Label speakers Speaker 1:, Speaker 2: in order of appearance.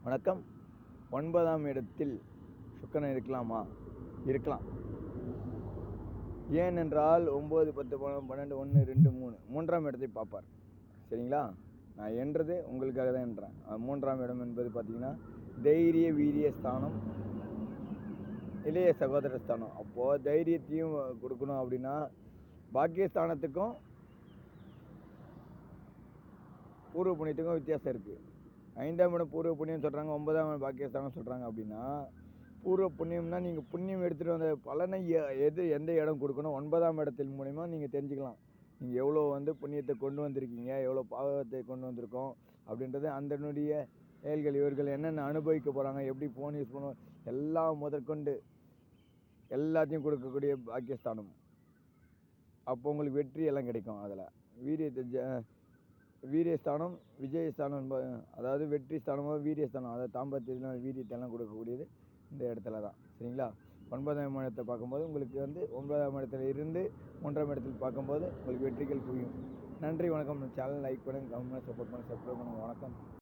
Speaker 1: வணக்கம். 9ஆம் இடத்தில் சுக்கிரன் இருக்கலாமா? இருக்கலாம். ஏனென்றால் 9, 10, 12, 1, 2, 3 3ஆம் இடத்தை பார்ப்பார். சரிங்களா? நான் என்றது உங்களுக்காக தான் என்றேன். 3ஆம் இடம் என்பது பார்த்தீங்கன்னா தைரிய வீரிய ஸ்தானம், இளைய சகோதர ஸ்தானம். அப்போது தைரியத்தையும் கொடுக்கணும் அப்படின்னா பாக்கியஸ்தானத்துக்கும் பூர்வ புண்ணியத்துக்கும் வித்தியாசம் இருக்குது. 5ஆம் இடம் பூர்வ புண்ணியம் சொல்கிறாங்க, 9ஆம் இடம் பாக்கியஸ்தானம் சொல்கிறாங்க. அப்படின்னா பூர்வ புண்ணியம்னா நீங்கள் புண்ணியம் எடுத்துகிட்டு வந்த பலனை எந்த இடம் கொடுக்கணும், 9ஆம் இடத்தின் மூலிமா நீங்கள் தெரிஞ்சுக்கலாம். நீங்கள் எவ்வளோ புண்ணியத்தை கொண்டு வந்திருக்கீங்க, எவ்வளோ பாவத்தை கொண்டு வந்திருக்கோம் அப்படின்றது, அதனுடைய செயல்கள் இவர்கள் என்னென்ன அனுபவிக்க போகிறாங்க, எப்படி ஃபோன் யூஸ் பண்ணுவோம், எல்லாம் முதற்கொண்டு எல்லாத்தையும் கொடுக்கக்கூடிய பாக்கியஸ்தானம். அப்போ உங்களுக்கு வெற்றி எல்லாம் கிடைக்கும். அதில் வீரியஸ்தானம், விஜயஸ்தானம், அதாவது வெற்றி ஸ்தானமாக வீரியஸ்தானம், அதாவது தாம்பத்தியத்தில் வீரியத்தெல்லாம் கொடுக்கக்கூடியது இந்த இடத்துல தான். சரிங்களா? 9ஆம் இடத்தை பார்க்கும்போது உங்களுக்கு 9ஆம் இடத்துல இருந்து 3ஆம் இடத்தில் பார்க்கும்போது உங்களுக்கு வெற்றிகள் புரியும். நன்றி, வணக்கம். சேனல் லைக் பண்ணுங்கள், கமெண்ட் பண்ணுங்கள், சப்போர்ட் பண்ணுங்கள், சப்ஸ்கிரைப் பண்ணுங்கள். வணக்கம்.